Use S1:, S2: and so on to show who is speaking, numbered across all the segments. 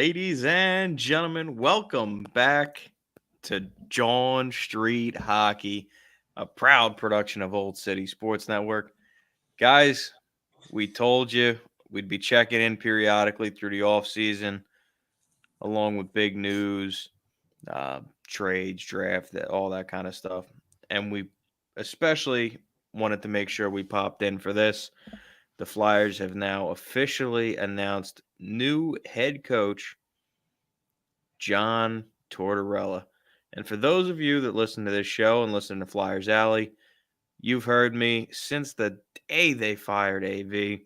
S1: Ladies and gentlemen, welcome back to Jawn Street Hockey, a proud production of Old City Sports Network. Guys, we told you we'd be checking in periodically through the off season, along with big news, trades, draft, all that kind of stuff. And we especially wanted to make sure we popped in for this. The Flyers have now officially announced new head coach John Tortorella. And for those of you that listen to this show and listen to Flyers Alley, you've heard me since the day they fired AV.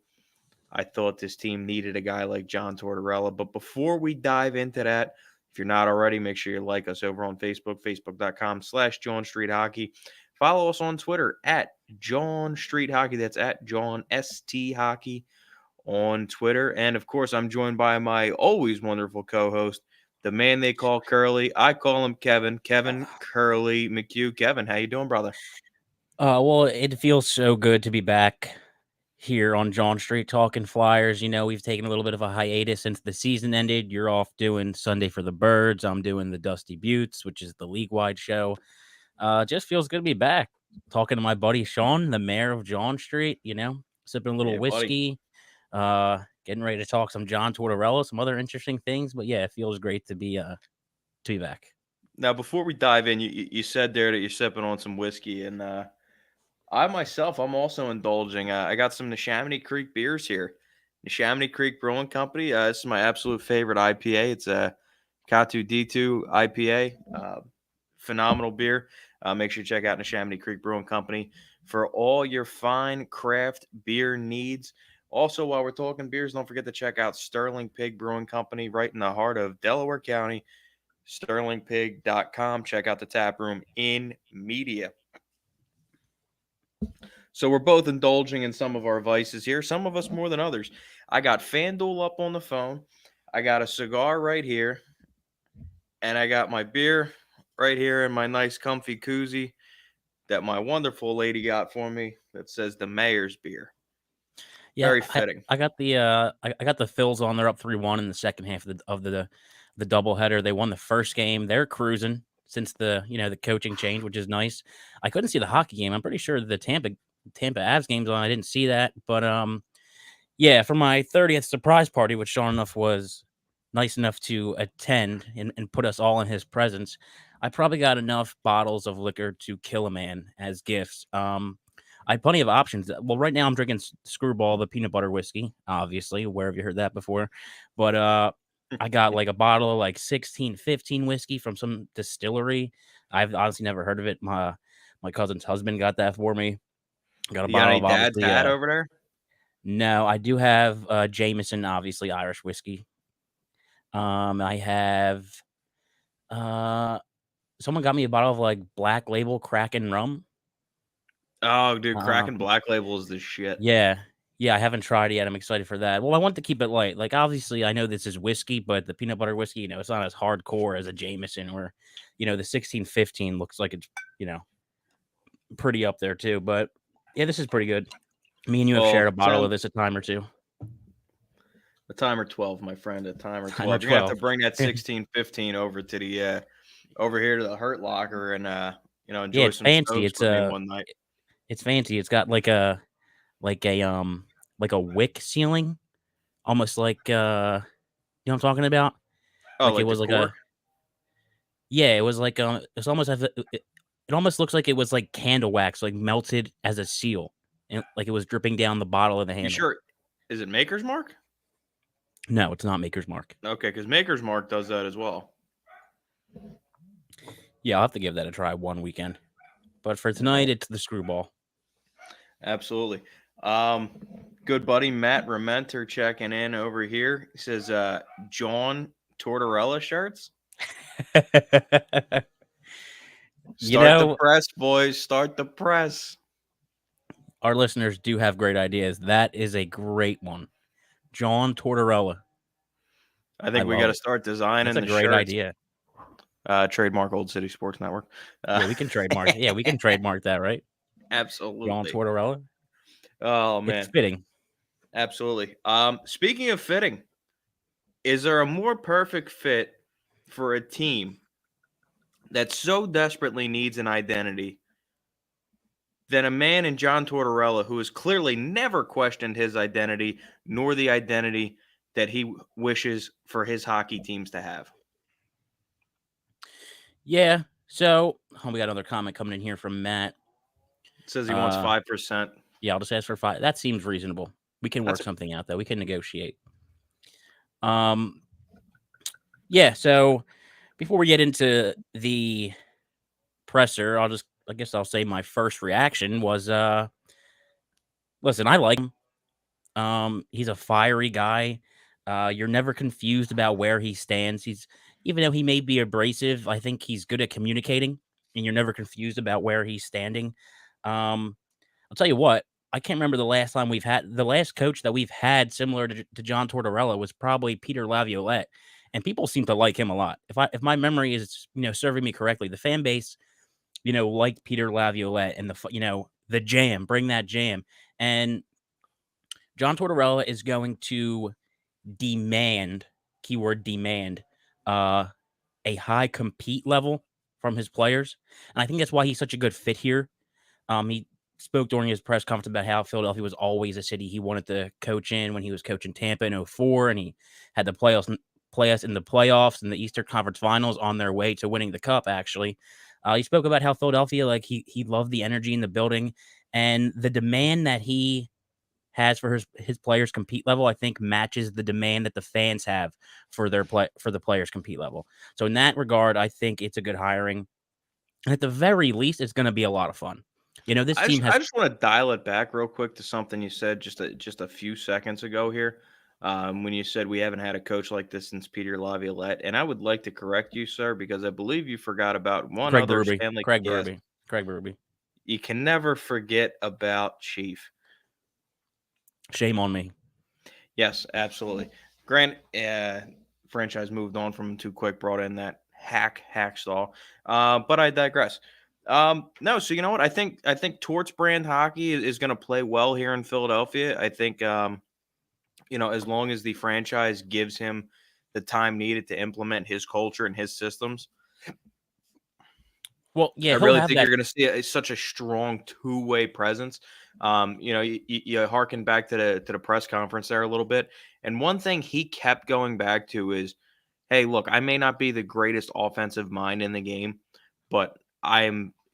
S1: I thought this team needed a guy like John Tortorella. But before we dive into that, if you're not already, make sure you like us over on Facebook, facebook.com/Jawn Street Hockey. Follow us on Twitter at Jawn Street Hockey. That's at Jawn ST Hockey on Twitter. And of course, I'm joined by my always wonderful co-host, the man they call Curly. I call him Kevin. Kevin Curly McHugh. Kevin, how you doing, brother?
S2: Well, it feels so good to be back here on Jawn Street talking Flyers. You know, we've taken a little bit of a hiatus since the season ended. You're off doing Sunday for the Birds. I'm doing the Dusty Buttes, which is the league-wide show. Just feels good to be back talking to my buddy Shawn, the mayor of Jawn Street, you know, sipping a little whiskey, getting ready to talk some John Tortorella, some other interesting things. But yeah, it feels great to be back.
S1: Now, before we dive in, you said there that you're sipping on some whiskey, and I'm also indulging. I got some Neshaminy Creek beers here. Neshaminy Creek Brewing Company. This is my absolute favorite IPA. It's a Katu D2 IPA. Phenomenal beer. Make sure you check out Neshaminy Creek Brewing Company for all your fine craft beer needs. Also, while we're talking beers, don't forget to check out Sterling Pig Brewing Company right in the heart of Delaware County. SterlingPig.com. Check out the tap room in media. So we're both indulging in some of our vices here, some of us more than others. I got FanDuel up on the phone. I got a cigar right here. And I got my beer right here in my nice comfy koozie that my wonderful lady got for me that says the Mayor's beer.
S2: Yeah,
S1: very fitting.
S2: I got the I got the Phils on. They're up 3-1 in the second half of the doubleheader. They won the first game. They're cruising since the coaching change, which is nice. I couldn't see the hockey game. I'm pretty sure the Tampa Avs game's on. I didn't see that, but yeah, for my 30th surprise party, which Shawn enough was nice enough to attend and put us all in his presence, I probably got enough bottles of liquor to kill a man as gifts. I had plenty of options. Well, right now I'm drinking Screwball, the peanut butter whiskey, obviously. Where have you heard that before? But I got like a bottle of like 1615 whiskey from some distillery. I've honestly never heard of it. My cousin's husband got that for me. Got a
S1: You got
S2: bottle
S1: any
S2: of
S1: Dad's
S2: obviously.
S1: Dad over there?
S2: No, I do have Jameson, obviously Irish whiskey. I have someone got me a bottle of like Black Label Kraken rum.
S1: Oh, dude, Kraken Black Label is the shit.
S2: Yeah, I haven't tried it yet. I'm excited for that. Well, I want to keep it light. Like, obviously, I know this is whiskey, but the peanut butter whiskey, it's not as hardcore as a Jameson or, the 1615 looks like it's, pretty up there too. But yeah, this is pretty good. Me and you have shared a bottle of this a time or two.
S1: A time or 12, my friend. A time or 12. You're gonna have to bring that 1615 over to the over here to the Hurt Locker and enjoy some
S2: fancy.
S1: It's one night.
S2: It's fancy. It's got like a wick ceiling, almost like you know what I'm talking about.
S1: Oh, like it was like cork?
S2: It was like it's almost as it almost looks like it was like candle wax, like melted as a seal, and like it was dripping down the bottle of the handle.
S1: You sure? Is it Maker's Mark?
S2: No, it's not Maker's Mark.
S1: Okay, because Maker's Mark does that as well.
S2: Yeah, I'll have to give that a try one weekend. But for tonight, it's the Screwball.
S1: Absolutely. Good buddy Matt Rementer checking in over here. He says, John Tortorella shirts. Start the press, boys. Start the press.
S2: Our listeners do have great ideas. That is a great one. John Tortorella.
S1: I think we got to start designing
S2: the great
S1: shirts.
S2: Idea.
S1: Trademark Old City Sports Network.
S2: Yeah, we can trademark. Yeah, we can trademark that, right?
S1: Absolutely.
S2: John Tortorella.
S1: Oh man,
S2: it's fitting.
S1: Absolutely. Speaking of fitting, Is there a more perfect fit for a team that so desperately needs an identity than a man in John Tortorella who has clearly never questioned his identity nor the identity that he wishes for his hockey teams to have?
S2: Yeah. So we got another comment coming in here from Matt.
S1: It says he wants 5%.
S2: Yeah, I'll just ask for 5. That seems reasonable. We can
S1: That's
S2: work something out though. We can negotiate. Yeah, so before we get into the presser, I guess I'll say my first reaction was listen, I like him. He's a fiery guy. You're never confused about where he stands. Even though he may be abrasive, I think he's good at communicating, and you're never confused about where he's standing. Um, I'll tell you what, I can't remember the last coach that we've had similar to John Tortorella was probably Peter Laviolette, and people seem to like him a lot. If my memory is serving me correctly, the fan base liked Peter Laviolette and the jam, bring that jam, and John Tortorella is going to demand, keyword demand, uh, a high compete level from his players, and I think that's why he's such a good fit here. He spoke during his press conference about how Philadelphia was always a city he wanted to coach in when he was coaching Tampa in '04, and he had the play us in the playoffs and the Eastern Conference Finals on their way to winning the cup. Actually, he spoke about how Philadelphia, like he loved the energy in the building and the demand that he has for his players compete level. I think matches the demand that the fans have for the players compete level. So in that regard, I think it's a good hiring. And at the very least, it's going to be a lot of fun. This
S1: I
S2: team
S1: just
S2: has
S1: I just want to dial it back real quick to something you said just a few seconds ago here, when you said we haven't had a coach like this since Peter Laviolette, and I would like to correct you, sir, because I believe you forgot about one
S2: Craig
S1: other
S2: Berube.
S1: Stanley.
S2: Craig
S1: Yes,
S2: Berube. Craig Berube.
S1: you can never forget about Chief.
S2: Shame on me.
S1: Yes, absolutely. Grant, franchise moved on from him too quick, brought in that hacksaw. But I digress. No, so you know what? I think Torts brand hockey is going to play well here in Philadelphia. I think as long as the franchise gives him the time needed to implement his culture and his systems,
S2: Well,
S1: I
S2: yeah, he'll
S1: really
S2: have
S1: think you're
S2: that.
S1: going to see such a strong two-way presence. You harken back to the press conference there a little bit, and one thing he kept going back to is, "Hey, look, I may not be the greatest offensive mind in the game, but I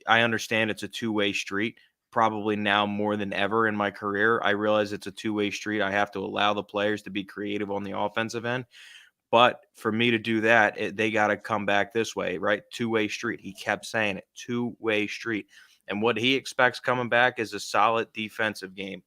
S1: understand it's a two-way street. Probably now more than ever in my career, I realize it's a two-way street. I have to allow the players to be creative on the offensive end." But for me to do that, they got to come back this way, right? Two-way street. He kept saying it, two-way street. And what he expects coming back is a solid defensive game.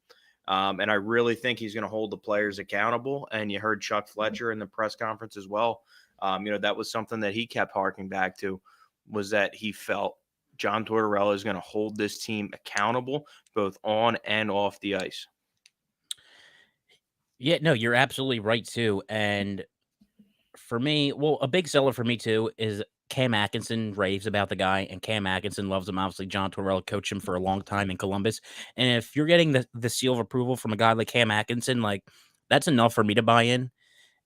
S1: And I really think he's going to hold the players accountable. And you heard Chuck Fletcher in the press conference as well. That was something that he kept harking back to, was that he felt John Tortorella is going to hold this team accountable both on and off the ice.
S2: Yeah, no, you're absolutely right too. And for me, well, a big seller for me too is Cam Atkinson raves about the guy, and Cam Atkinson loves him. Obviously, John Tortorella coached him for a long time in Columbus, and if you're getting the seal of approval from a guy like Cam Atkinson, like that's enough for me to buy in.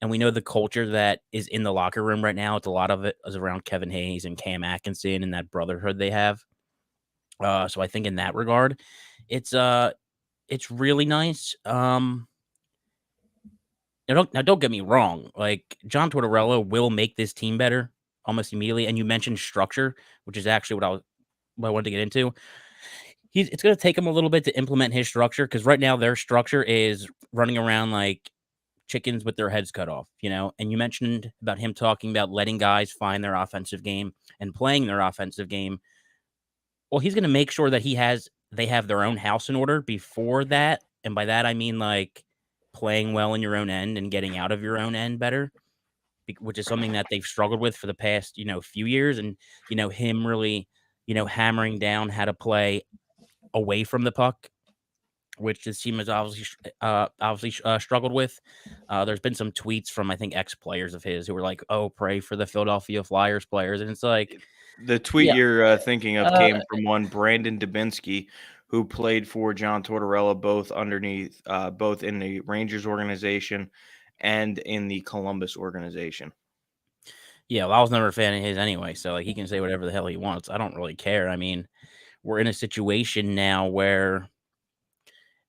S2: And we know the culture that is in the locker room right now. It's a lot of it is around Kevin Hayes and Cam Atkinson and that brotherhood they have. So I think in that regard, it's it's really nice. Now don't get me wrong. Like John Tortorella will make this team better almost immediately. And you mentioned structure, which is actually what I wanted to get into. It's going to take him a little bit to implement his structure because right now their structure is running around like chickens with their heads cut off, And you mentioned about him talking about letting guys find their offensive game and playing their offensive game. Well, he's going to make sure that they have their own house in order before that. And by that I mean like playing well in your own end and getting out of your own end better, which is something that they've struggled with for the past, few years. And, him really, hammering down how to play away from the puck, which this team has obviously struggled with. There's been some tweets from, I think, ex-players of his who were like, "Oh, pray for the Philadelphia Flyers players." And it's like,
S1: The tweet
S2: yeah,
S1: you're thinking of
S2: uh,
S1: came from one Brandon Dubinsky, who played for John Tortorella both in the Rangers organization and in the Columbus organization.
S2: Yeah, well, I was never a fan of his anyway, so like he can say whatever the hell he wants. I don't really care. I mean, we're in a situation now where,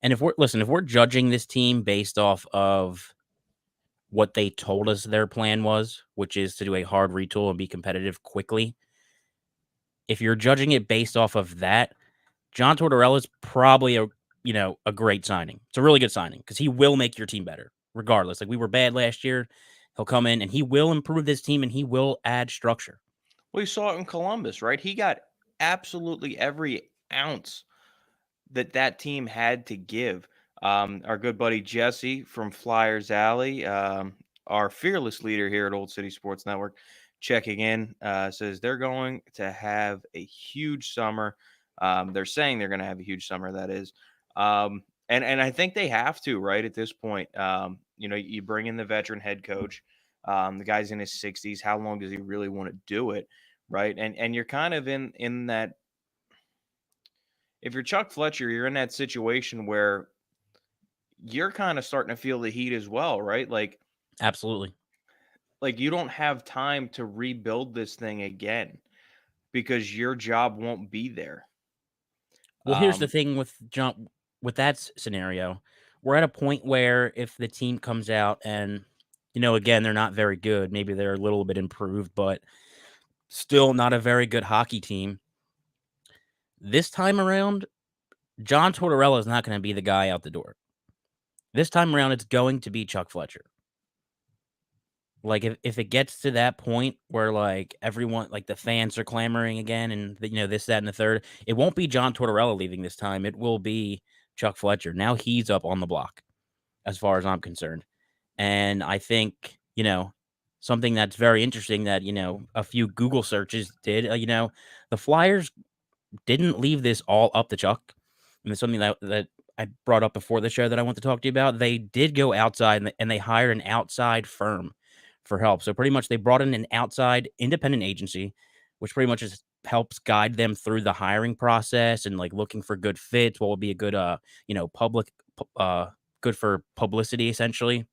S2: and if we're judging this team based off of what they told us their plan was, which is to do a hard retool and be competitive quickly. If you're judging it based off of that, John Tortorella is probably a great signing. It's a really good signing because he will make your team better regardless. Like we were bad last year, he'll come in and he will improve this team and he will add structure.
S1: We saw it in Columbus, right? He got absolutely every ounce that team had to give. Our good buddy Jesse from Flyers Alley, our fearless leader here at Old City Sports Network, checking in, says they're going to have a huge summer. They're saying they're going to have a huge summer, that is. And I think they have to, right, at this point. You bring in the veteran head coach. The guy's in his 60s. How long does he really want to do it, right? And you're kind of in that, if you're Chuck Fletcher, you're in that situation where you're kind of starting to feel the heat as well, right?
S2: Absolutely.
S1: Like you don't have time to rebuild this thing again because your job won't be there.
S2: Well, here's the
S1: Um,
S2: thing with that scenario. We're at a point where if the team comes out and again, they're not very good, maybe they're a little bit improved, but still not a very good hockey team. This time around, John Tortorella is not going to be the guy out the door. This time around, it's going to be Chuck Fletcher. Like if it gets to that point where like everyone, like the fans are clamoring again, and this, that, and the third, it won't be John Tortorella leaving this time. It will be Chuck Fletcher. Now he's up on the block, as far as I'm concerned, and I think something that's very interesting that a few Google searches did. The Flyers didn't leave this all up to Chuck. And it's something that I brought up before the show that I want to talk to you about. They did go outside and they hired an outside firm for help. So pretty much they brought in an outside independent agency, which pretty much just helps guide them through the hiring process and like looking for good fits, what would be a good public good for publicity essentially.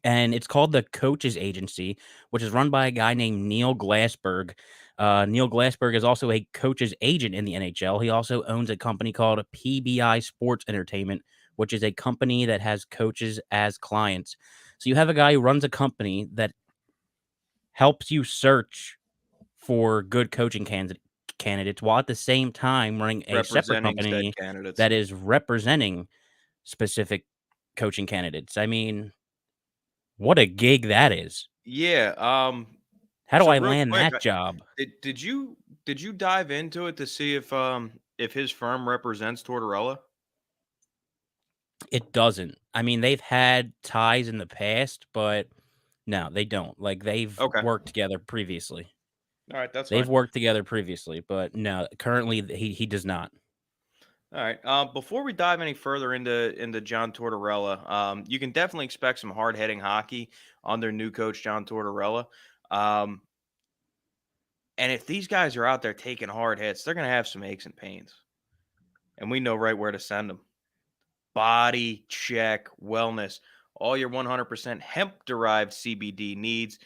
S2: And it's called the Coaches Agency, which is run by a guy named Neil Glassberg. Neil Glassberg is also a coach's agent in the NHL. He also owns a company called PBI Sports Entertainment, which is a company that has coaches as clients. So you have a guy who runs a company that helps you search for good coaching candidates while at the same time running a separate
S1: representing said
S2: company
S1: candidates.
S2: that is representing specific coaching candidates. I mean, what a gig that is.
S1: Yeah.
S2: How do
S1: So
S2: I
S1: real
S2: land
S1: quick,
S2: that job?
S1: did you dive into it to see if his firm represents Tortorella?
S2: It doesn't. I mean, they've had ties in the past, but no, they don't. Like they've
S1: Okay.
S2: worked together previously.
S1: All right, that's
S2: They've
S1: fine.
S2: worked together previously, but no, currently he does not.
S1: All right. Before we dive any further into John Tortorella, you can definitely expect some hard hitting hockey on their new coach John Tortorella. Um, and if these guys are out there taking hard hits, they're going to have some aches and pains, and we know right where to send them. Body Check Wellness, all your 100% hemp derived CBD needs,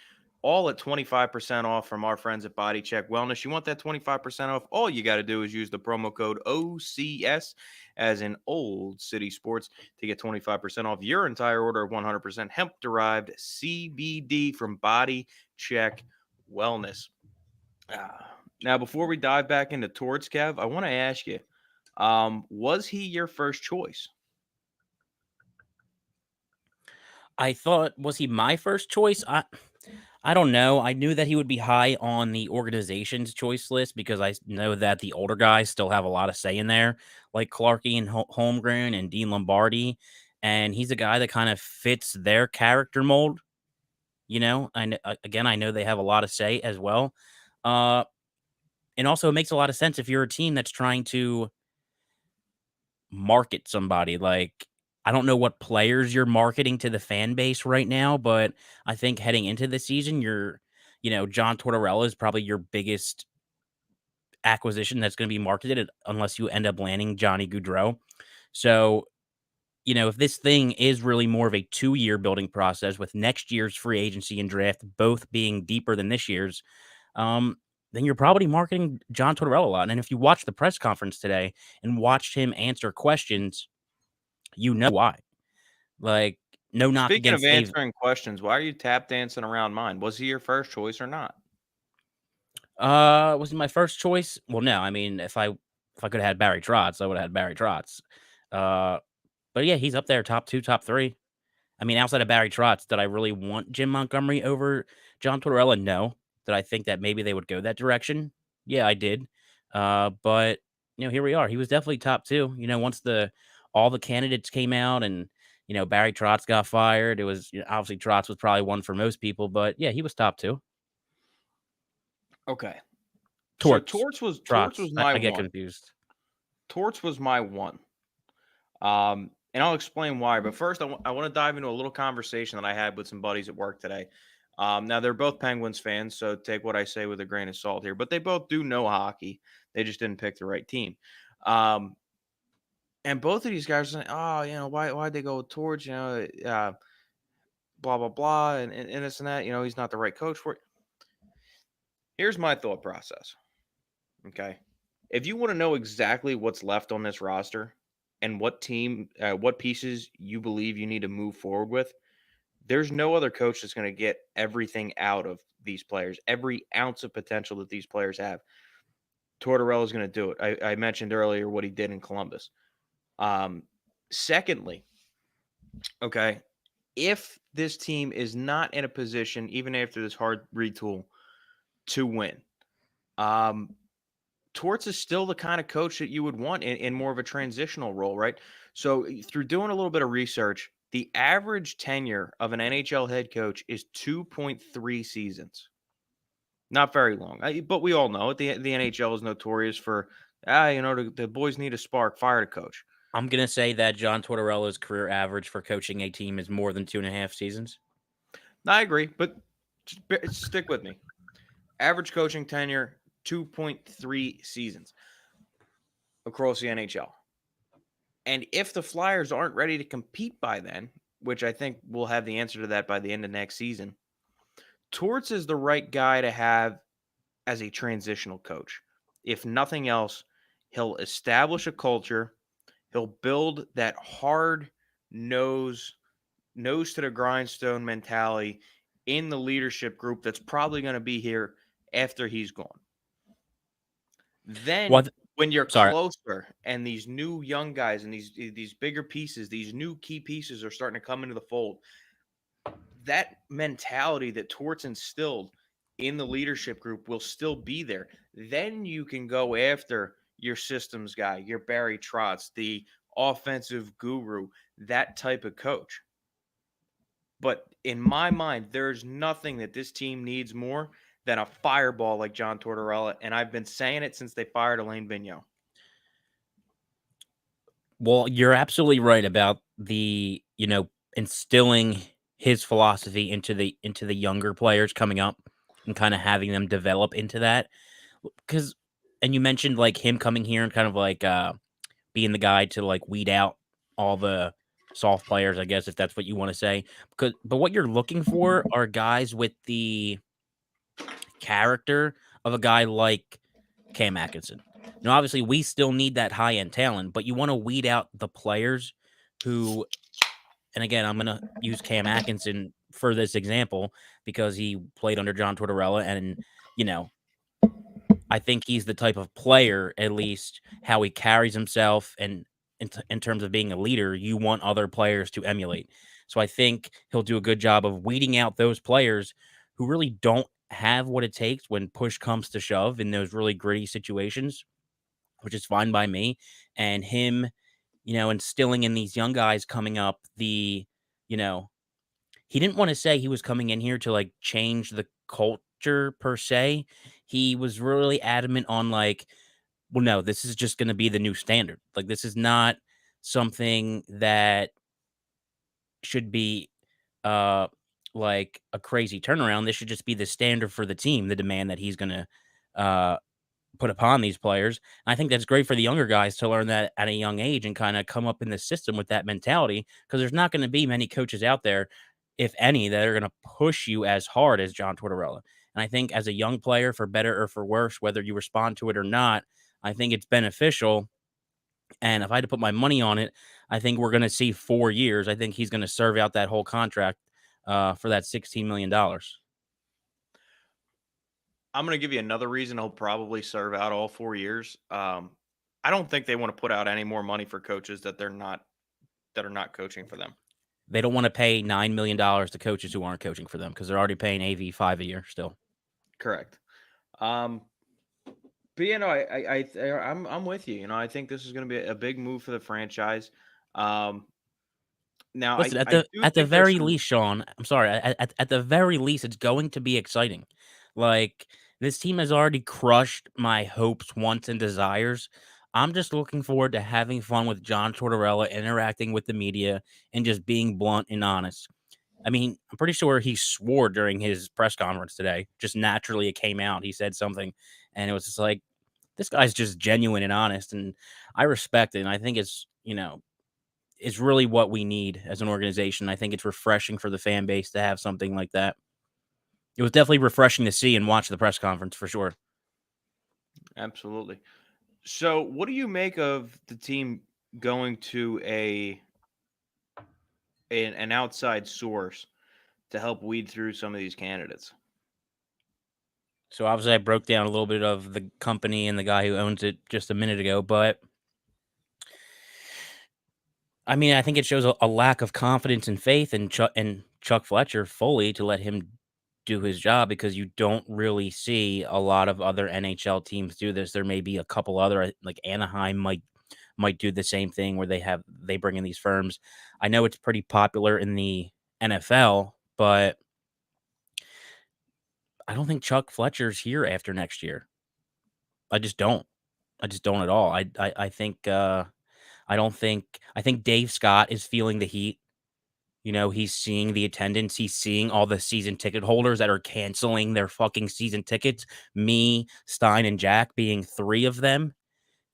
S1: all at 25% off from our friends at Body Check Wellness. You want that 25% off? All you got to do is use the promo code OCS, as in Old City Sports, to get 25% off your entire order of 100% hemp derived CBD from Body Check Wellness. Now, before we dive back into Torts, Kev, I want to ask you, was he your first choice?
S2: I thought, was he my first choice? I don't know. I knew that he would be high on the organization's choice list because I know that the older guys still have a lot of say in there, like Clarkey and Holmgren and Dean Lombardi. And he's a guy that kind of fits their character mold. Again, I know they have a lot of say as well. Uh, and also, it makes a lot of sense if you're a team that's trying to market somebody. Like, I don't know what players you're marketing to the fan base right now, but I think heading into the season, John Tortorella is probably your biggest acquisition that's going to be marketed unless you end up landing Johnny Gaudreau. So if this thing is really more of a 2-year building process with next year's free agency and draft both being deeper than this year's, um, then you're probably marketing John Tortorella a lot. And if you watch the press conference today and watched him answer questions, you know why. Like, no knock
S1: Speaking of
S2: against Dave.
S1: answering questions, why are you tap dancing around mine? Was he your first choice or not?
S2: Was he my first choice? Well, no. I mean, if I could have had Barry Trotz, I would have had Barry Trotz. Uh, but yeah, he's up there, top 2, top 3. I mean, outside of Barry Trotz, did I really want Jim Montgomery over John Tortorella? No. Did I think that maybe they would go that direction? Yeah, I did. But here we are. He was definitely top 2. Once all the candidates came out and Barry Trotz got fired, it was obviously Trotz was probably one for most people, but yeah, he was top 2.
S1: Okay. So
S2: Torts,
S1: Torts
S2: Trotz.
S1: was
S2: I,
S1: my
S2: I get
S1: one.
S2: confused.
S1: Torts was my one. And I'll explain why. But first, I want to dive into a little conversation that I had with some buddies at work today. Now, they're both Penguins fans, so take what I say with a grain of salt here. But they both do know hockey. They just didn't pick the right team. Um, and both of these guys are saying, "Oh, why'd they go with Torts? Blah blah blah, and this and that. He's not the right coach for it." Here's my thought process. Okay. If you want to know exactly what's left on this roster and what pieces you believe you need to move forward with, there's no other coach that's going to get everything out of these players, every ounce of potential that these players have. Tortorella is going to do it. I mentioned earlier what he did in Columbus. Um, Secondly, okay, if this team is not in a position, even after this hard retool, to win, um, Torts is still the kind of coach that you would want in more of a transitional role, right? So, through doing a little bit of research, the average tenure of an NHL head coach is 2.3 seasons. Not very long, but we all know it. The NHL is notorious for, the boys need a spark, fire the coach.
S2: I'm gonna say that John Tortorella's career average for coaching a team is more than 2.5 seasons.
S1: I agree, but stick with me. Average coaching tenure, 2.3 seasons across the NHL. And if the Flyers aren't ready to compete by then, which I think we'll have the answer to that by the end of next season, Torts is the right guy to have as a transitional coach. If nothing else, he'll establish a culture, he'll build that hard nose, nose to the grindstone mentality in the leadership group that's probably going to be here after he's gone. Then
S2: What?
S1: when you're
S2: Sorry.
S1: closer and these new young guys and these bigger pieces, these new key pieces are starting to come into the fold, that mentality that Torts instilled in the leadership group will still be there. Then you can go after your systems guy, your Barry Trotz, the offensive guru, that type of coach. But in my mind, there's nothing that this team needs more than a fireball like John Tortorella. And I've been saying it since they fired Elaine Vigneault.
S2: Well, you're absolutely right about the, instilling his philosophy into the younger players coming up and kind of having them develop into that. Because, and you mentioned like him coming here and kind of like being the guy to like weed out all the soft players, I guess, if that's what you want to say. But what you're looking for are guys with the character of a guy like Cam Atkinson. Now, obviously, we still need that high end talent, but you want to weed out the players who, and again, I'm going to use Cam Atkinson for this example because he played under John Tortorella. And, you know, I think he's the type of player, at least how he carries himself and in terms of being a leader, you want other players to emulate. So I think he'll do a good job of weeding out those players who really don't have what it takes when push comes to shove in those really gritty situations, which is fine by me. And him, instilling in these young guys coming up you know, he didn't want to say he was coming in here to like change the culture per se. He was really adamant on like, well, no, this is just going to be the new standard. Like, this is not something that should be uh like a crazy turnaround. This should just be the standard for the team, the demand that he's going to uh put upon these players. And I think that's great for the younger guys to learn that at a young age and kind of come up in the system with that mentality, because there's not going to be many coaches out there, if any, that are going to push you as hard as John Tortorella. And I think as a young player, for better or for worse, whether you respond to it or not, I think it's beneficial. And if I had to put my money on it, I think we're going to see 4 years. I think he's going to serve out that whole contract for that $16 million.
S1: I'm going to give you another reason he'll probably serve out all 4 years. I don't think they want to put out any more money for coaches that are not coaching for them.
S2: They don't want to pay $9 million to coaches who aren't coaching for them, because they're already paying AV 5 a year still.
S1: Correct. But I'm with you. I think this is going to be a big move for the franchise. Now,
S2: Listen,
S1: I do
S2: at the
S1: think there's
S2: very
S1: some.
S2: least, Sean, I'm sorry, at the very least, it's going to be exciting. Like, this team has already crushed my hopes, wants, and desires. I'm just looking forward to having fun with John Tortorella, interacting with the media, and just being blunt and honest. I mean, I'm pretty sure he swore during his press conference today. Just naturally, it came out. He said something, and it was just like, this guy's just genuine and honest, and I respect it. And I think it's really what we need as an organization. I think it's refreshing for the fan base to have something like that. It was definitely refreshing to see and watch the press conference for sure.
S1: Absolutely. So, what do you make of the team going to an outside source to help weed through some of these candidates?
S2: So obviously, I broke down a little bit of the company and the guy who owns it just a minute ago, but I mean, I think it shows a lack of confidence and faith in Chuck Fletcher fully to let him do his job, because you don't really see a lot of other NHL teams do this. There may be a couple other, like Anaheim might do the same thing, where they bring in these firms. I know it's pretty popular in the NFL, but I don't think Chuck Fletcher's here after next year. I just don't. I just don't at all. I think I don't think I think Dave Scott is feeling the heat. He's seeing the attendance. He's seeing all the season ticket holders that are canceling their fucking season tickets. Me, Stein, and Jack being three of them.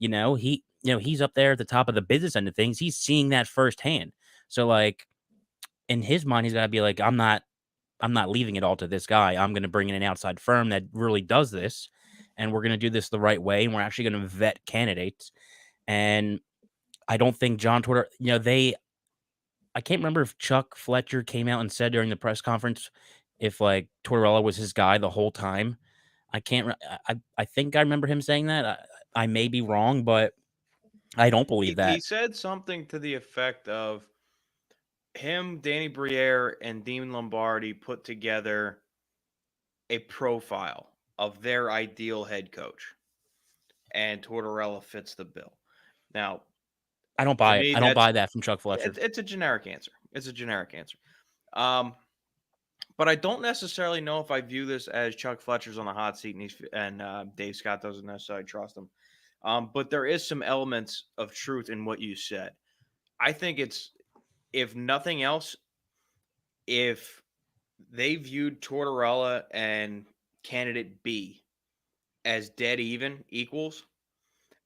S2: He's up there at the top of the business end of things. He's seeing that firsthand. So, like, in his mind, he's got to be like, I'm not leaving it all to this guy. I'm going to bring in an outside firm that really does this, and we're going to do this the right way, and we're actually going to vet candidates. And I don't think John Tortorella, I can't remember if Chuck Fletcher came out and said during the press conference if, like, Tortorella was his guy the whole time. I can't. I think I remember him saying that. I may be wrong, but I don't believe
S1: He
S2: that.
S1: said something to the effect of him, Danny Briere, and Dean Lombardi put together a profile of their ideal head coach, and Tortorella fits the bill. Now,
S2: I don't
S1: to
S2: buy it.
S1: me,
S2: I don't buy that from Chuck Fletcher.
S1: it's a generic answer. It's a generic answer. Um, but I don't necessarily know if I view this as Chuck Fletcher's on the hot seat, and Dave Scott doesn't necessarily trust him. But there is some elements of truth in what you said. I think it's, if nothing else, if they viewed Tortorella and candidate B as dead even equals,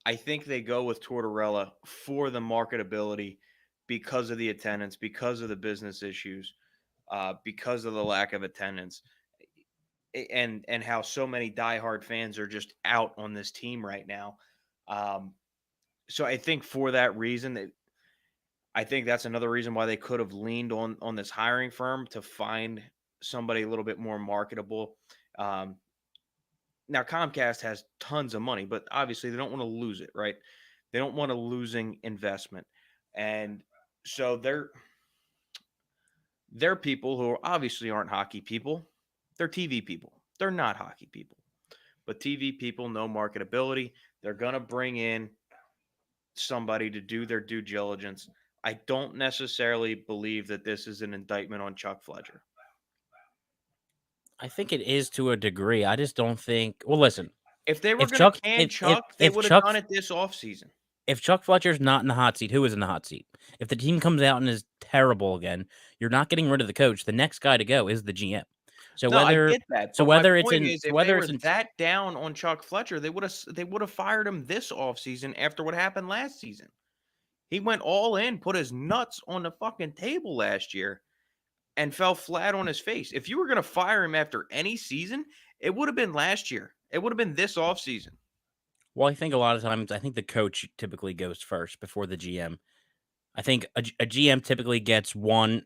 S1: I think they go with Tortorella for the marketability, because of the attendance, because of the business issues, because of the lack of attendance, and how so many diehard fans are just out on this team right now. So I think for that reason, I think that's another reason why they could have leaned on this hiring firm to find somebody a little bit more marketable. Um, Now Comcast has tons of money, but obviously they don't want to lose it, right? They don't want a losing investment, and so they're people who obviously aren't hockey people. They're TV people. They're not hockey people, but TV people know marketability. They're gonna bring in somebody to do their due diligence. I don't necessarily believe that this is an indictment on Chuck Fletcher.
S2: I think it is to a degree. I just don't think. Well, listen,
S1: If they were
S2: if
S1: going to
S2: Chuck,
S1: can Chuck, they
S2: if
S1: would have done it this offseason.
S2: if Chuck Fletcher's not in the hot seat, who is in the hot seat? If the team comes out and is terrible again, you're not getting rid of the coach. The next guy to go is the GM. So
S1: No, I
S2: whether
S1: get that,
S2: so
S1: but my
S2: whether it's
S1: point
S2: in
S1: is
S2: so
S1: if they
S2: whether
S1: were
S2: it's in
S1: that down on Chuck Fletcher, they would have fired him this offseason after what happened last season. He went all in, put his nuts on the fucking table last year and fell flat on his face. If you were going to fire him after any season, it would have been last year. It would have been this offseason.
S2: well, I think a lot of times I think the coach typically goes first before the GM. I think a GM typically gets one.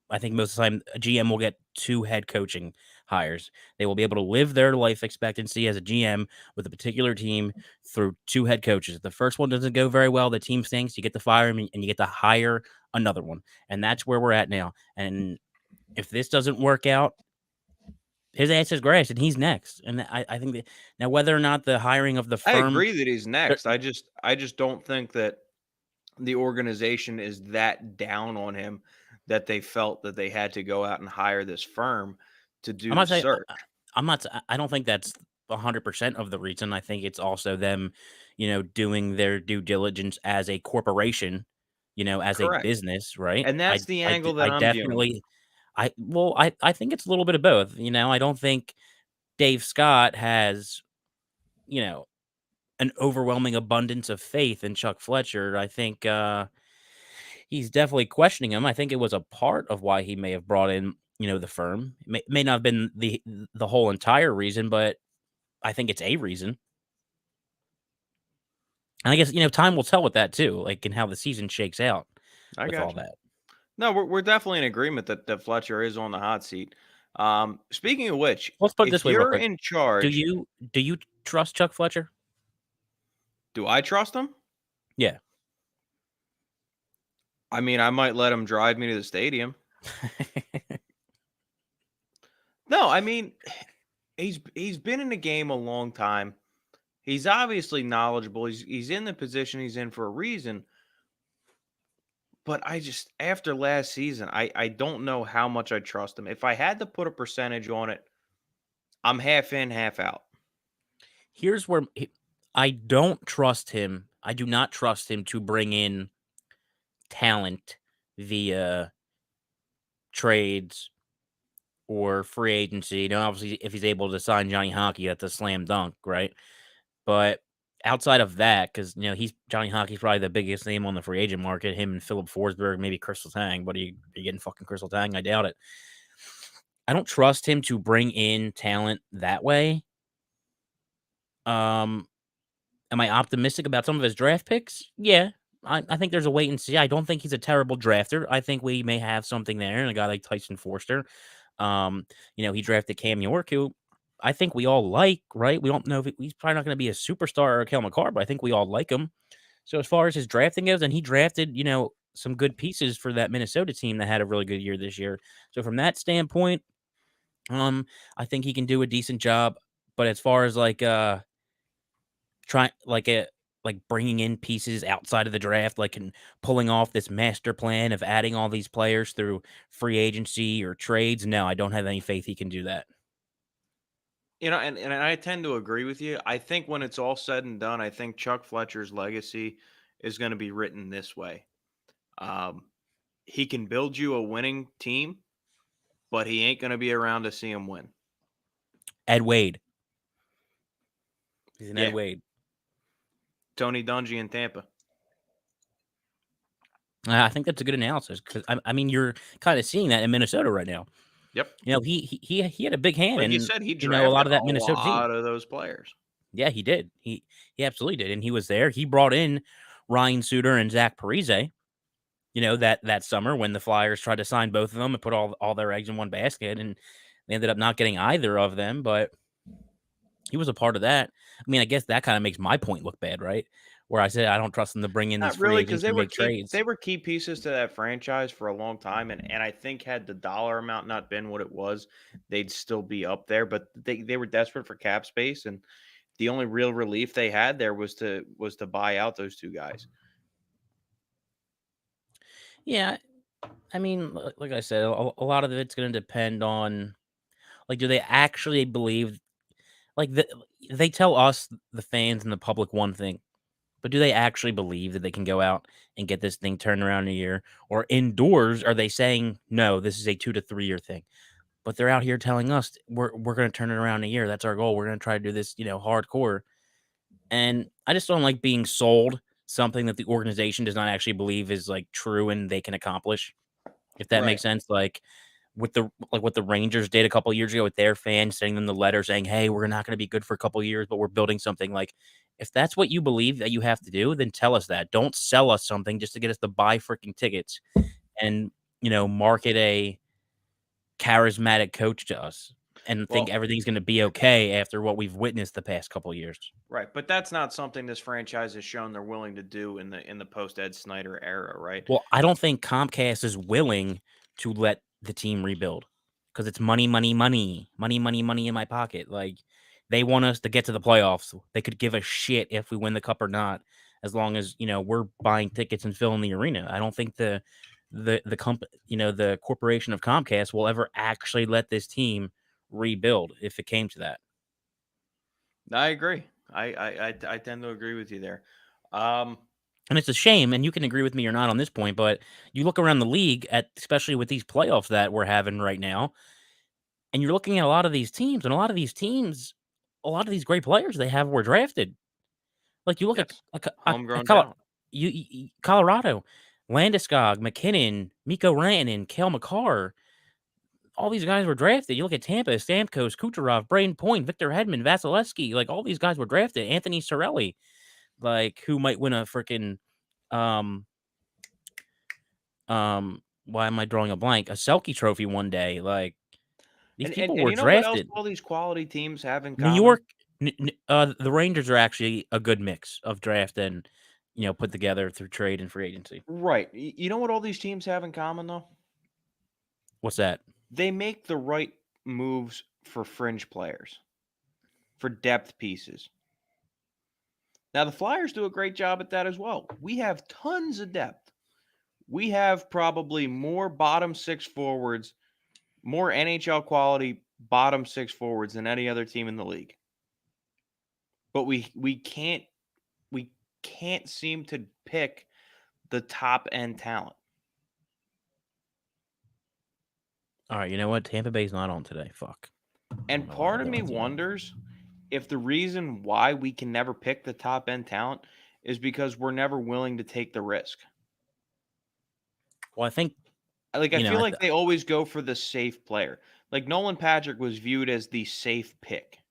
S2: I think most of the time a GM will get two head coaching hires. They will be able to live their life expectancy as a GM with a particular team through two head coaches. If the first one doesn't go very well, the team stinks. You get to fire him and you get to hire another one, and that's where we're at now. And if this doesn't work out, his ass is grass, and he's next. And I think that now whether or not the hiring of the
S1: I
S2: firm,
S1: agree that he's next. I just don't think that the organization is that down on him that they felt that they had to go out and hire this firm to
S2: I'm
S1: do the
S2: not saying
S1: search.
S2: I'm not. I don't think that's 100% of the reason. I think it's also them, doing their due diligence as a corporation, as a
S1: Correct.
S2: business, right?
S1: And that's the angle that
S2: I
S1: I'm viewing it.
S2: definitely, I think it's a little bit of both. I don't think Dave Scott has, you know, an overwhelming abundance of faith in Chuck Fletcher. I think he's definitely questioning him. I think it was a part of why he may have brought in, the firm. It may not have been the whole entire reason, but I think it's a reason. And I guess, time will tell with that too, like, and how the season shakes out
S1: I
S2: with all
S1: got you.
S2: that.
S1: No, we're definitely in agreement that Fletcher is on the hot seat. Speaking of which,
S2: Let's put it this
S1: if
S2: way real
S1: you're
S2: quick.
S1: in
S2: Do
S1: charge,
S2: you do you trust Chuck Fletcher?
S1: do I trust him?
S2: Yeah.
S1: I mean, I might let him drive me to the stadium. No, I mean, he's been in the game a long time. He's obviously knowledgeable. He's in the position he's in for a reason. But I just after last season, I don't know how much I trust him. If I had to put a percentage on it, I'm half in, half out.
S2: Here's where I don't trust him. I do not trust him to bring in talent via trades or free agency. Obviously, if he's able to sign Johnny Hockey, that's a slam dunk, right? But outside of that, because he's Johnny Hockey's probably the biggest name on the free agent market. Him and Philip Forsberg, maybe Crystal Tang, but are you getting fucking Crystal Tang? I doubt it. I don't trust him to bring in talent that way. Um, am I optimistic about some of his draft picks? Yeah. I think there's a wait and see. I don't think he's a terrible drafter. I think we may have something there, and a guy like Tyson Forster. He drafted Cam York, who I think we all like, right? We don't know if he's probably not going to be a superstar or Kel McCarr, but I think we all like him. So as far as his drafting goes, and he drafted, some good pieces for that Minnesota team that had a really good year this year. So from that standpoint, I think he can do a decent job. But as far as trying like bringing in pieces outside of the draft, like and pulling off this master plan of adding all these players through free agency or trades, no, I don't have any faith he can do that.
S1: And I tend to agree with you. I think when it's all said and done, I think Chuck Fletcher's legacy is going to be written this way. Um, he can build you a winning team, but he ain't going to be around to see him win.
S2: Ed Wade. He's an Ed
S1: Yeah,
S2: Wade.
S1: Tony Dungy in Tampa.
S2: I think that's a good analysis because I mean you're kind of seeing that in Minnesota right now.
S1: Yep.
S2: He had a big hand
S1: Like you
S2: in
S1: said, he
S2: a lot
S1: drafted
S2: of
S1: a
S2: that Minnesota team.
S1: lot of those players.
S2: Yeah, he did. He absolutely did, and he was there. He brought in Ryan Suter and Zach Parise. That summer when the Flyers tried to sign both of them and put all their eggs in one basket, and they ended up not getting either of them. But he was a part of that. I mean, I guess that kind of makes my point look bad, right? Where I said I don't trust them to bring in these
S1: Not
S2: free
S1: really, because
S2: agents and make trades.
S1: they were key pieces to that franchise for a long time, and I think had the dollar amount not been what it was, they'd still be up there. But they were desperate for cap space, and the only real relief they had there was to buy out those two guys.
S2: Yeah, I mean, like I said, a lot of it's going to depend on like, do they actually believe like they tell us the fans and the public one thing, but do they actually believe that they can go out and get this thing turned around in a year? Or indoors, are they saying no? This is a 2 to 3 year thing. but they're out here telling us we're going to turn it around in a year. That's our goal. We're going to try to do this, hardcore. And I just don't like being sold something that the organization does not actually believe is like true and they can accomplish. If that
S1: Right.
S2: makes sense, like what the Rangers did a couple years ago with their fans, sending them the letter saying, "Hey, we're not going to be good for a couple years, but we're building something." Like, if that's what you believe that you have to do, then tell us that. Don't sell us something just to get us to buy freaking tickets and market a charismatic coach to us and think
S1: Well,
S2: everything's going to be okay after what we've witnessed the past couple years.
S1: right, but that's not something this franchise has shown they're willing to do in the post Ed Snyder era, right?
S2: Well, I don't think Comcast is willing to let the team rebuild because it's money, money, money, money, money, money in my pocket. Like they want us to get to the playoffs. They could give a shit if we win the cup or not, as long as we're buying tickets and filling the arena. I don't think the corporation of Comcast will ever actually let this team rebuild if it came to that.
S1: I agree. I tend to agree with you there. Um,
S2: And it's a shame, and you can agree with me or not on this point, but you look around the league at especially with these playoffs that we're having right now, and you're looking at a lot of these teams, and a lot of these great players they have were drafted. Like you look
S1: yes,
S2: at
S1: homegrown talent.
S2: Colorado, Landeskog, McKinnon, Miko Rantanen, Kale McCarr. All these guys were drafted. You look at Tampa, Stamkos, Kucherov, Braden Point, Victor Hedman, Vasilevsky. Like all these guys were drafted. Anthony Cirelli, like who might win a freaking um why am I drawing a blank? A Selkie trophy one day. Like these
S1: And, and
S2: people
S1: and
S2: were
S1: you know what else
S2: drafted.
S1: all these quality teams have in
S2: New
S1: common?
S2: York, the Rangers are actually a good mix of draft and put together through trade and free agency.
S1: Right. You know what all these teams have in common though?
S2: What's that?
S1: They make the right moves for fringe players, for depth pieces. Now the Flyers do a great job at that as well. We have tons of depth. We have probably more bottom six forwards, more NHL quality bottom six forwards than any other team in the league. But we can't seem to pick the top end talent.
S2: All right, you know what? Tampa Bay's not on today. Fuck. I don't
S1: And
S2: know why
S1: part of
S2: they're
S1: me
S2: on today.
S1: wonders if the reason why we can never pick the top end talent is because we're never willing to take the risk.
S2: Well, I think
S1: Like I feel
S2: I
S1: like they always go for the safe player. Like Nolan Patrick was viewed as the safe pick.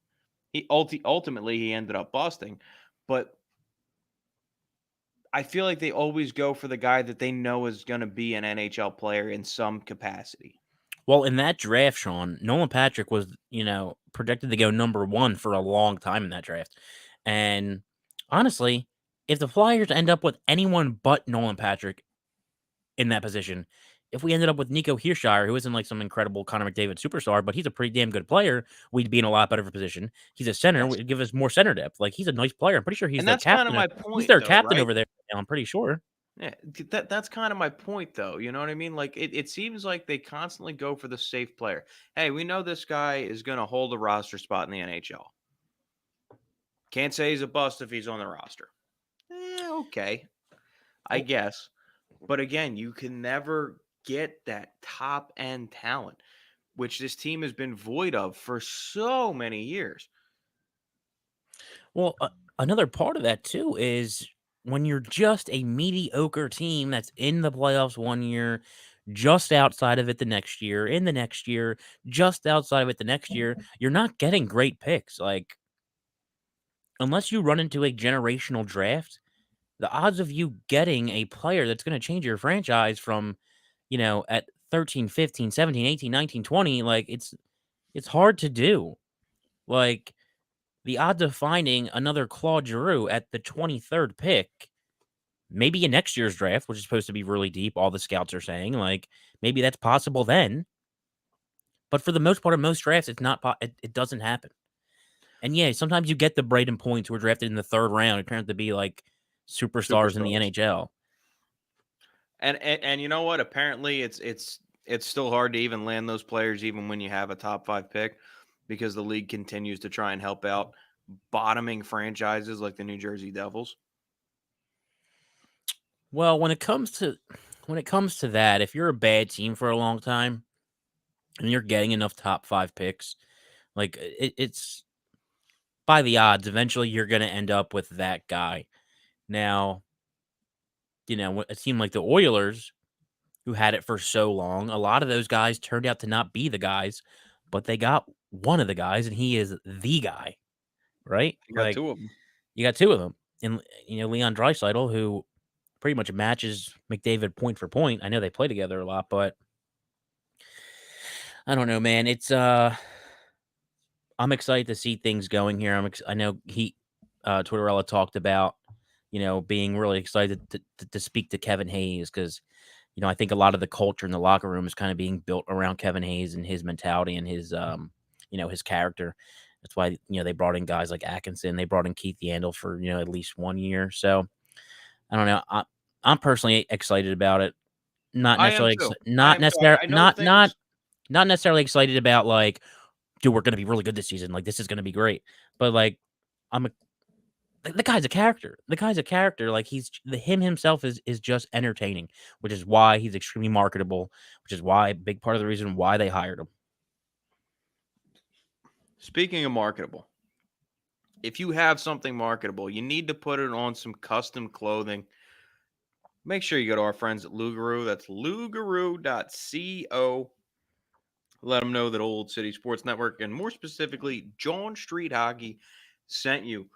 S1: Ultimately he ended up busting, but I feel like they always go for the guy that they know is going to be an NHL player in some capacity.
S2: well in that draft, Sean Nolan Patrick was projected to go number one for a long time in that draft, and honestly, if the Flyers end up with anyone but Nolan Patrick in that position. If we ended up with Nico Heershire, who isn't like some incredible Connor McDavid superstar, but he's a pretty damn good player, we'd be in a lot better of a position. He's a center,
S1: Yes.
S2: would give us more center depth. Like he's a nice player. I'm pretty sure he's
S1: And
S2: their
S1: that's kind of
S2: captain.
S1: my
S2: He's
S1: point
S2: their
S1: though,
S2: captain
S1: right?
S2: over there now, I'm pretty sure.
S1: Yeah, that's kind of my point though. You know what I mean? Like it seems like they constantly go for the safe player. Hey, we know this guy is going to hold a roster spot in the NHL. Can't say he's a bust if he's on the roster. Okay, I
S2: Well,
S1: guess. But again, you can never get that top end talent, which this team has been void of for so many years.
S2: well, another part of that too is when you're just a mediocre team that's in the playoffs one year, just outside of it the next year, in the next year, just outside of it the next year, you're not getting great picks. Like unless you run into a generational draft, the odds of you getting a player that's going to change your franchise from, at 13, 15, 17, 18, 19, 20, like it's hard to do. Like the odds of finding another Claude Giroux at the 23rd pick, maybe in next year's draft, which is supposed to be really deep, all the scouts are saying, like maybe that's possible then. But for the most part of most drafts, it's not. It doesn't happen. And yeah, sometimes you get the Braden Points who are drafted in the third round. It turns out to be like superstars in the
S1: Superstars.
S2: NHL.
S1: And you know what? Apparently, it's still hard to even land those players, even when you have a top five pick, because the league continues to try and help out bottoming franchises like the New Jersey Devils.
S2: Well, when it comes to that, if you're a bad team for a long time, and you're getting enough top 5 picks, like it's by the odds, eventually you're going to end up with that guy. Now, it seemed like the Oilers, who had it for so long, a lot of those guys turned out to not be the guys, but they got one of the guys, and he is the guy, right?
S1: You got
S2: Like,
S1: 2 of them.
S2: you got 2 of them. And, Leon Draisaitl, who pretty much matches McDavid point for point. I know they play together a lot, but I don't know, man. I'm excited to see things going here. I know Tortorella talked about, being really excited to speak to Kevin Hayes because, I think a lot of the culture in the locker room is kind of being built around Kevin Hayes and his mentality and his character. That's why, they brought in guys like Atkinson. They brought in Keith Yandel for, at least 1 year. So I don't know. I'm personally excited about it. Not
S1: I am
S2: necessarily,
S1: too. I
S2: not
S1: am too.
S2: necessarily,
S1: I know things.
S2: not necessarily excited about like, dude, we're gonna be really good this season. Like, this is gonna be great. But like, I'm a the guy's a character. The guy's a character. Like, him himself is just entertaining, which is why he's extremely marketable. Which is why a big part of the reason why they hired him.
S1: Speaking of marketable, if you have something marketable, you need to put it on some custom clothing. Make sure you go to our friends at Lugaroo. That's lugaroo.co. Let them know that Old City Sports Network, and more specifically, Jawn Street Hockey, sent you.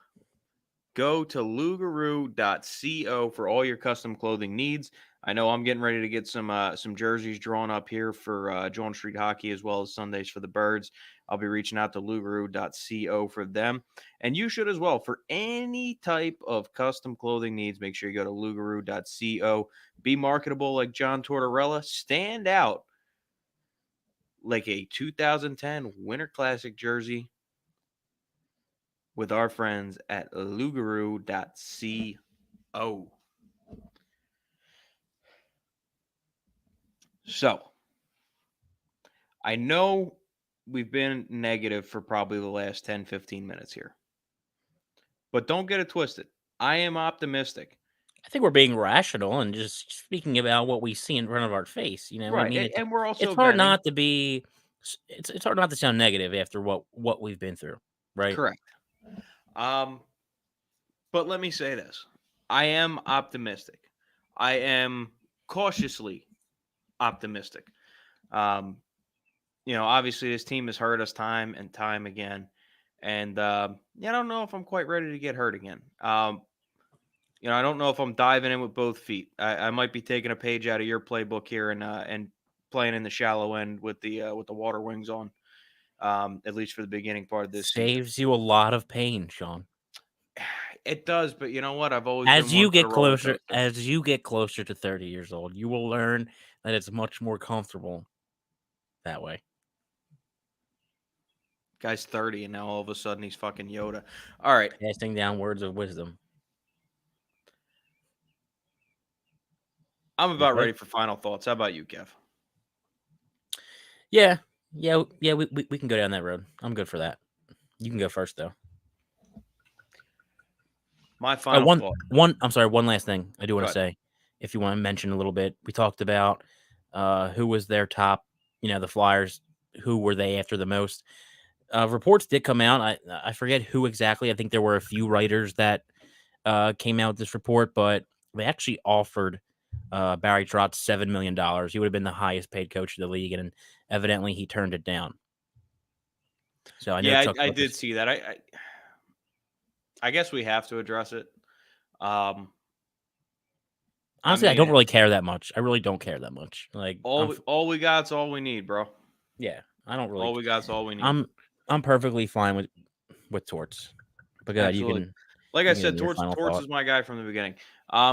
S1: Go to lugaroo.co for all your custom clothing needs. I know I'm getting ready to get some jerseys drawn up here for Jawn Street Hockey as well as Sundays for the Birds. I'll be reaching out to lugaroo.co for them. And you should as well. For any type of custom clothing needs, make sure you go to lugaroo.co. Be marketable like John Tortorella. Stand out like a 2010 Winter Classic jersey with our friends at lugaroo.co. So, I know we've been negative for probably the last 10, 15 minutes here, but don't get it twisted. I am optimistic.
S2: I think we're being rational and just speaking about what we see in front of our face. I
S1: Right.
S2: mean,
S1: And we're
S2: it's
S1: also
S2: hard
S1: betting.
S2: not to be. It's hard not to sound negative after what we've been through, right?
S1: Correct. Um, but let me say this. I am optimistic. I am cautiously optimistic. Um, obviously this team has hurt us time and time again. And I don't know if I'm quite ready to get hurt again. I don't know if I'm diving in with both feet. I might be taking a page out of your playbook here and playing in the shallow end with the water wings on, at least for the beginning part of this season.
S2: Saves you a lot of pain, Sean.
S1: It does, but you know what? I've always been
S2: As
S1: one
S2: you
S1: for the
S2: get
S1: roller
S2: closer,
S1: coaster.
S2: to 30 years old, you will learn that it's much more comfortable that way.
S1: Guy's 30, and now all of a sudden he's fucking Yoda. All right,
S2: Passing down words of wisdom.
S1: I'm
S2: You
S1: about
S2: okay?
S1: ready for final thoughts. How about you, Kev?
S2: Yeah. We can go down that road. I'm good for that. You can go first though.
S1: My
S2: Oh,
S1: final thought.
S2: I'm sorry, one last thing I do want
S1: Go
S2: to
S1: ahead.
S2: say. If you want to mention a little bit, we talked about who was their top, the Flyers, who were they after the most. Reports did come out. I forget who exactly. I think there were a few writers that came out with this report, but they actually offered Barry Trotz $7 million. He would have been the highest paid coach in the league, and evidently he turned it down. So I know
S1: Yeah,
S2: Chuck
S1: I
S2: Buck
S1: did
S2: was.
S1: see that. I guess we have to address it. Um, I
S2: Honestly, I
S1: mean,
S2: don't really care that much. I really don't care that much. Like,
S1: all we got's all we need, bro.
S2: yeah, I don't really.
S1: All we got's all we need.
S2: I'm I'm perfectly fine with Torts. But go ahead,
S1: Absolutely. Like I
S2: you can give
S1: said,
S2: me your final
S1: Torts
S2: thought.
S1: was my guy from the beginning.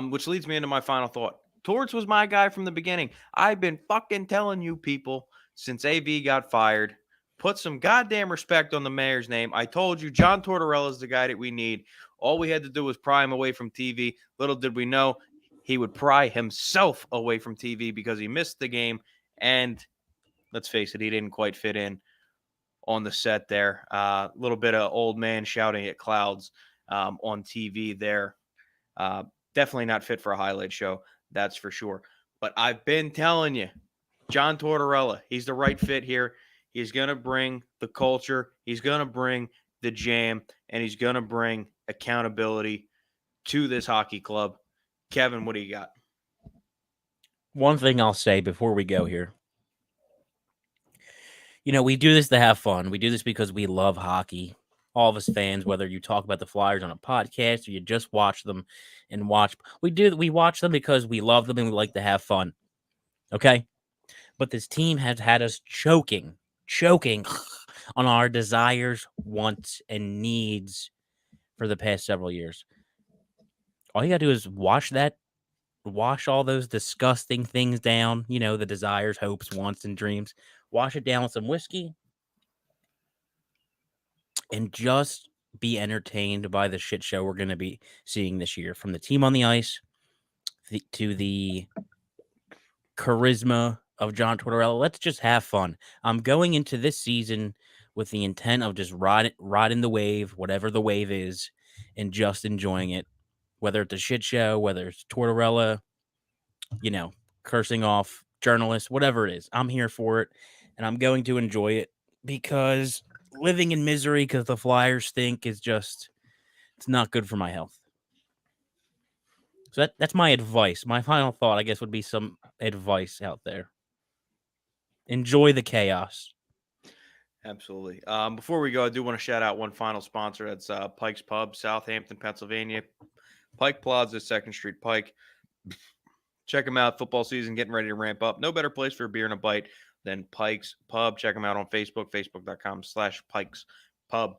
S1: Which leads me into my final thought. Torts was my guy from the beginning. I've been fucking telling you people since AV got fired. Put some goddamn respect on the mayor's name. I told you John Tortorella is the guy that we need. All we had to do was pry him away from TV. Little did we know he would pry himself away from TV because he missed the game. And let's face it, he didn't quite fit in on the set there. A little bit of old man shouting at clouds on TV there. Definitely not fit for a highlight show, that's for sure. But I've been telling you, John Tortorella, he's the right fit here. He's going to bring the culture, he's going to bring the jam, and he's going to bring accountability to this hockey club. Kevin, what do you got?
S2: One thing I'll say before we go here. We do this to have fun. We do this because we love hockey. All of us fans, whether you talk about the Flyers on a podcast or you just watch them and watch, we watch them because we love them and we like to have fun. Okay? But this team has had us choking on our desires, wants, and needs for the past several years. All you got to do is wash all those disgusting things down, the desires, hopes, wants, and dreams. Wash it down with some whiskey and just be entertained by the shit show we're going to be seeing this year, from the team on the ice to the charisma of John Tortorella. Let's just have fun. I'm going into this season with the intent of just riding the wave, whatever the wave is, and just enjoying it. Whether it's a shit show, whether it's Tortorella, cursing off journalists, whatever it is, I'm here for it, and I'm going to enjoy it, because living in misery because the Flyers stink is just, it's not good for my health. So that's my advice. My final thought, I guess, would be some advice out there. Enjoy the chaos.
S1: Absolutely. Before we go, I do want to shout out one final sponsor. That's Pike's Pub, Southampton, Pennsylvania. Pike Plaza, 2nd Street Pike. Check them out. Football season getting ready to ramp up. No better place for a beer and a bite than Pike's Pub. Check them out on Facebook, facebook.com/Pike's Pub.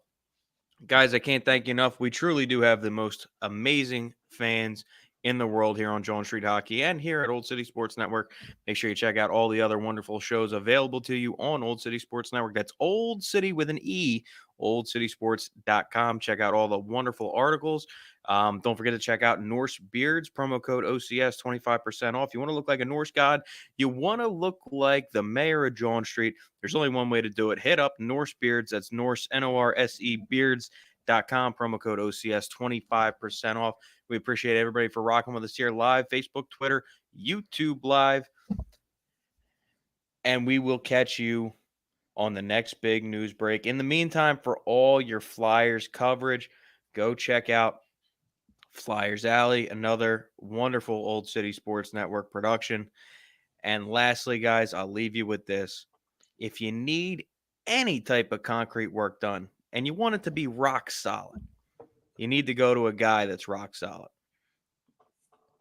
S1: Guys, I can't thank you enough. We truly do have the most amazing fans in the world here on Jawn Street Hockey and here at Old City Sports Network. Make sure you check out all the other wonderful shows available to you on Old City Sports Network. That's Old City with an E, oldcitysports.com. Check out all the wonderful articles. Don't forget to check out Norse Beards, promo code OCS, 25% off. You want to look like a Norse god? You want to look like the mayor of Jawn Street? There's only one way to do it. Hit up Norse Beards. That's Norse, Norse Beards.com. Promo code OCS, 25% off. We appreciate everybody for rocking with us here live, Facebook, Twitter, YouTube live. And we will catch you on the next big news break. In the meantime, for all your Flyers coverage, go check out Flyers Alley, another wonderful Old City Sports Network production. And lastly, guys, I'll leave you with this. If you need any type of concrete work done and you want it to be rock solid, you need to go to a guy that's rock solid.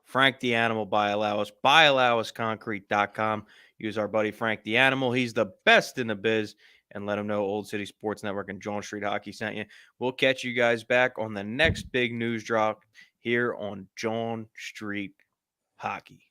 S1: Frank the Animal by Allowus, byallowusconcrete.com. Use our buddy Frank the Animal. He's the best in the biz, and let him know Old City Sports Network and Jawn Street Hockey sent you. We'll catch you guys back on the next big news drop here on Jawn Street Hockey.